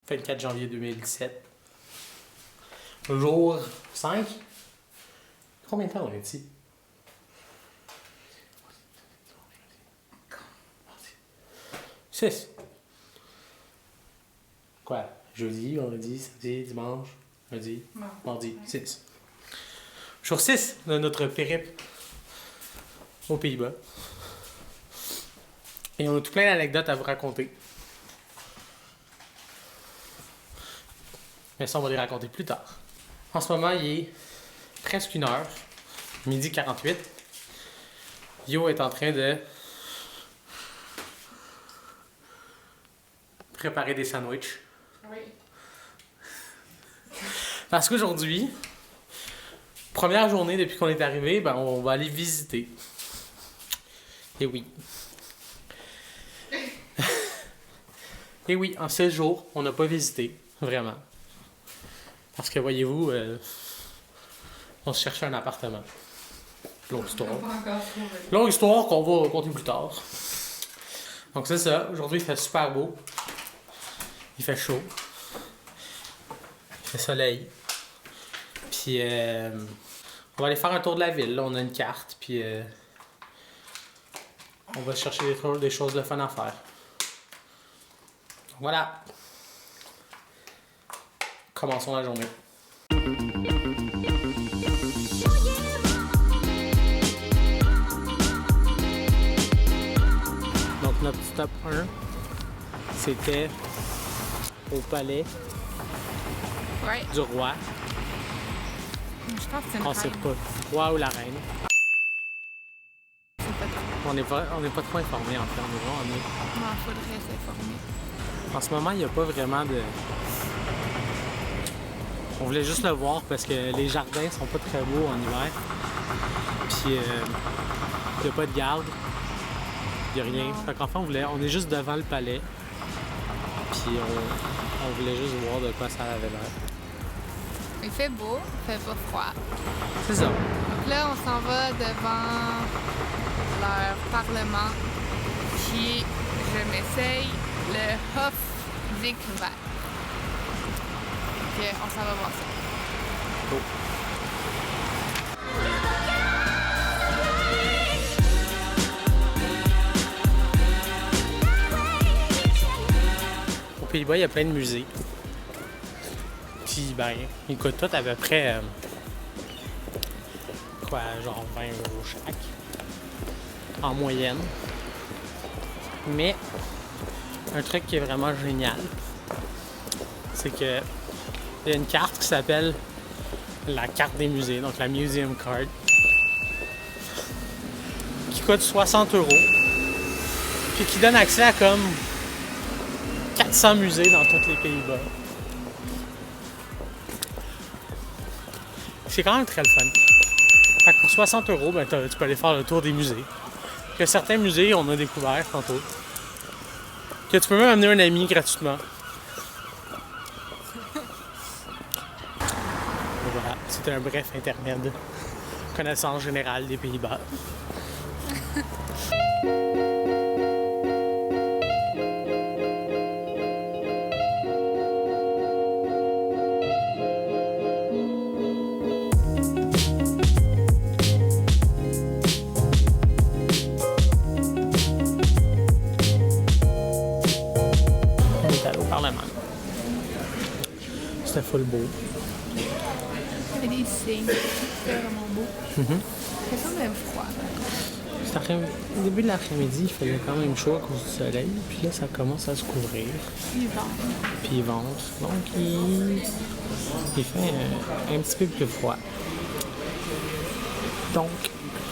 24 janvier 2017. Jour 5. Combien de temps on est ici? Six. Quoi? Jeudi, vendredi, samedi, dimanche, lundi, mardi. 6. Jour 6 de notre périple aux Pays-Bas. Et on a tout plein d'anecdotes à vous raconter. Mais ça, on va les raconter plus tard. En ce moment, il est presque 1h, 12h48. Yo est en train de préparer des sandwichs. Oui. Parce qu'aujourd'hui, première journée depuis qu'on est arrivé, ben on va aller visiter. Et oui. Et oui, en 16 jours, on n'a pas visité, vraiment. Parce que voyez-vous, on se cherchait un appartement. Longue histoire. Longue histoire qu'on va raconter plus tard. Donc c'est ça, aujourd'hui il fait super beau. Il fait chaud. Il fait soleil. Puis on va aller faire un tour de la ville. Là, on a une carte. Puis on va chercher des choses de fun à faire. Donc, voilà. Commençons la journée. Donc notre stop 1, c'était au palais du roi. Je pense que c'est une On sait reine. pas, roi ou la reine. C'est pas tant. On n'est pas trop informés en fait. Non, faudrait s'informer. En ce moment, il n'y a pas vraiment de... On voulait juste le voir parce que les jardins sont pas très beaux en hiver. Puis il n'y a pas de garde. Il n'y a rien. Non. Fait qu'enfin, on est juste devant le palais. Puis on voulait juste voir de quoi ça avait l'air. Il fait beau, il fait pas froid. C'est ça. Donc là, on s'en va devant leur parlement. Puis je m'essaye le Hofwigwag. Ok, on s'en va voir ça. Cool. Aux Pays-Bas, il y a plein de musées. Puis, ben, ils coûtent tout à peu près, genre 20 € chaque, en moyenne. Mais, un truc qui est vraiment génial, c'est que il y a une carte qui s'appelle la carte des musées, donc la Museum Card, qui coûte 60 €, puis qui donne accès à comme 400 musées dans tous les Pays-Bas. C'est quand même très le fun. Fait que pour 60 €, ben, tu peux aller faire le tour des musées. Que certains musées, on a découvert tantôt. Que tu peux même amener un ami gratuitement. Voilà, c'était un bref intermède. Connaissance générale des Pays-Bas. On est allé au Parlement. C'était full beau. Il y a des signes. C'est vraiment beau. C'est quand même froid. Au début de l'après-midi, il faisait quand même chaud à cause du soleil. Puis là, ça commence à se couvrir. Il vent. Puis il vente. Donc, il fait un petit peu plus froid. Donc,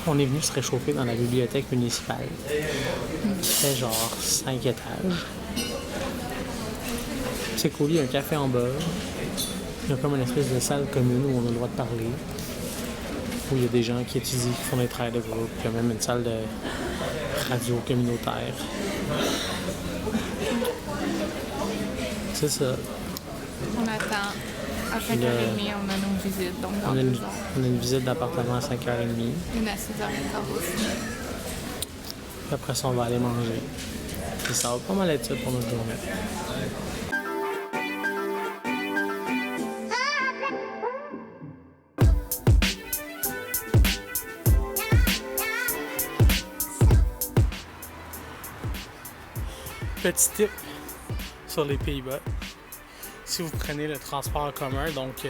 on est venu se réchauffer dans la bibliothèque municipale. Qui fait genre 5 étages. C'est cool, il y a un café en bas. Il y a comme une espèce de salle commune où on a le droit de parler. Où il y a des gens qui étudient, qui font des travails de groupe. Il y a même une salle de radio communautaire. C'est ça. On attend. À 5h30, on a nos visites. Donc dans On a 2 heures. une visite d'appartement à 5h30. Une à 6h15 aussi. Puis après ça, on va aller manger. Puis ça va pas mal être ça pour notre journée. petit tip sur les Pays-Bas. Si vous prenez le transport en commun, donc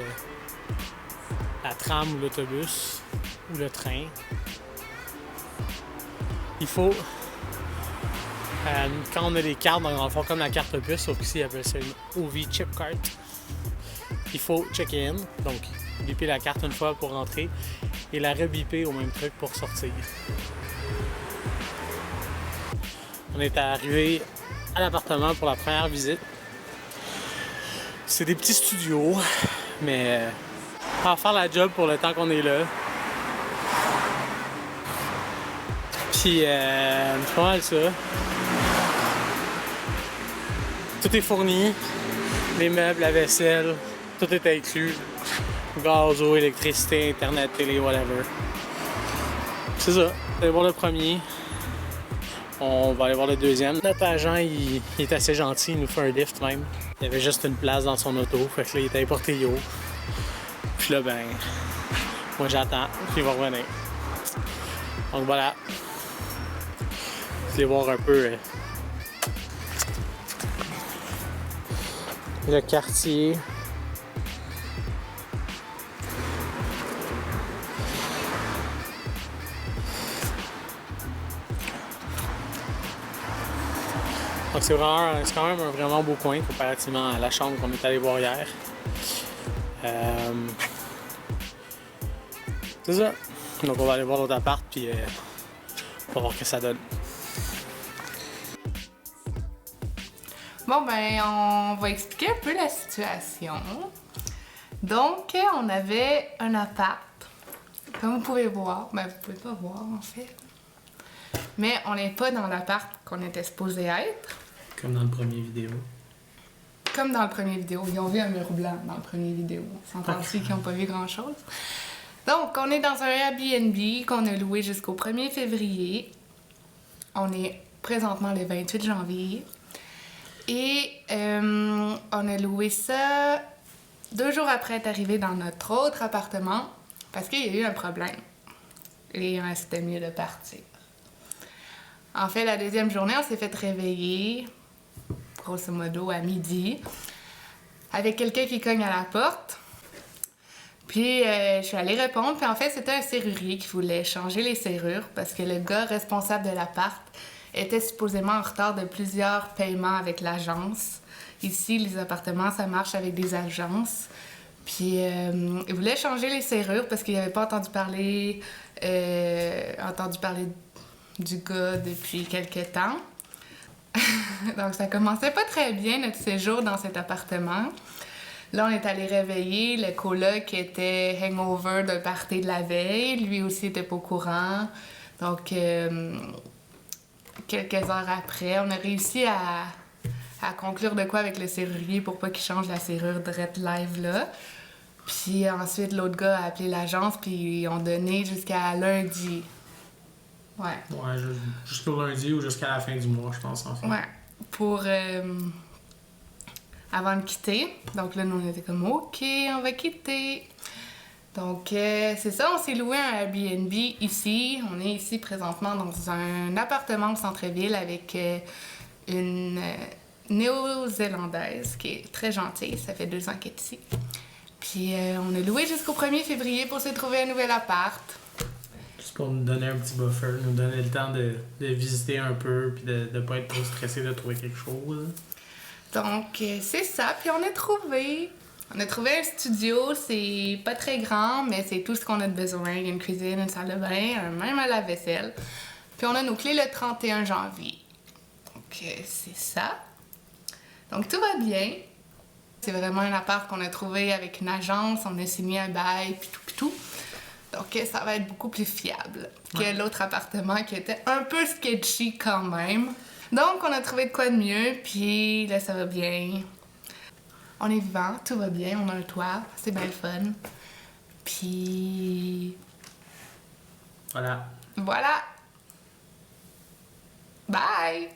la tram ou l'autobus ou le train, il faut, quand on a les cartes, dans le fond comme la carte bus, sauf qu'ici, ils appellent ça une OV chip card, il faut check-in, donc biper la carte une fois pour rentrer et la rebiper au même truc pour sortir. On est arrivé à l'appartement pour la première visite. C'est des petits studios, mais on va faire la job pour le temps qu'on est là. Puis, c'est pas mal ça. Tout est fourni. Les meubles, la vaisselle, tout est inclus. Gaz, eau, électricité, internet, télé, whatever. C'est ça. On va voir le premier. On va aller voir le deuxième. Notre agent, il est assez gentil, il nous fait un lift même. Il y avait juste une place dans son auto, fait que là, il était importé haut. Puis là, ben, moi j'attends, puis il va revenir. Donc voilà. Je vais voir un peu le quartier. Donc c'est quand même un vraiment beau coin comparativement à la chambre qu'on est allé voir hier. C'est ça. Donc on va aller voir l'autre appart puis on va voir ce que ça donne. Bon, ben, on va expliquer un peu la situation. Donc, on avait un appart. Comme vous pouvez voir, ben, vous pouvez pas voir en fait. Mais on n'est pas dans l'appart qu'on était supposé être. Comme dans le premier vidéo. Comme dans le premier vidéo. Ils ont vu un mur blanc dans le premier vidéo. On s'entend aussi qu'ils n'ont pas vu grand-chose. Donc, on est dans un Airbnb qu'on a loué jusqu'au 1er février. On est présentement le 28 janvier. Et on a loué ça 2 jours après être arrivé dans notre autre appartement parce qu'il y a eu un problème. Et c'était mieux de partir. En fait, la deuxième journée, on s'est fait réveiller, grosso modo, à midi, avec quelqu'un qui cogne à la porte. Puis, je suis allée répondre, puis en fait, c'était un serrurier qui voulait changer les serrures parce que le gars responsable de l'appart était supposément en retard de plusieurs paiements avec l'agence. Ici, les appartements, ça marche avec des agences. Puis, il voulait changer les serrures parce qu'il n'avait pas entendu parler du gars depuis quelques temps. Donc, ça commençait pas très bien, notre séjour dans cet appartement. Là, on est allé réveiller. Le coloc était hangover d'un party de la veille. Lui aussi était pas au courant. Donc, quelques heures après, on a réussi à conclure de quoi avec le serrurier pour pas qu'il change la serrure direct live là. Puis ensuite, l'autre gars a appelé l'agence, puis ils ont donné jusqu'à lundi. Ouais. Ouais, jusqu'au lundi ou jusqu'à la fin du mois, je pense, en fait. Ouais. Pour... avant de quitter. Donc là, nous, on était comme, OK, on va quitter. Donc, c'est ça, on s'est loué un Airbnb ici. On est ici présentement dans un appartement au centre-ville avec une néo-zélandaise qui est très gentille. Ça fait 2 ans qu'elle est ici. Puis, on a loué jusqu'au 1er février pour se trouver un nouvel appart. Juste pour nous donner un petit buffer, nous donner le temps de visiter un peu puis de ne pas être trop stressé de trouver quelque chose. Donc, c'est ça. Puis, on a trouvé un studio. C'est pas très grand, mais c'est tout ce qu'on a de besoin. Il y a une cuisine, une salle de bain, même un lave-vaisselle. Puis, on a nos clés le 31 janvier. Donc, c'est ça. Donc, tout va bien. C'est vraiment un appart qu'on a trouvé avec une agence. On a signé un bail, puis tout. Donc, ça va être beaucoup plus fiable que l'autre appartement qui était un peu sketchy quand même. Donc, on a trouvé de quoi de mieux, puis là, ça va bien. On est vivant, tout va bien, on a un toit, c'est bien le fun. Puis... Voilà. Voilà! Bye!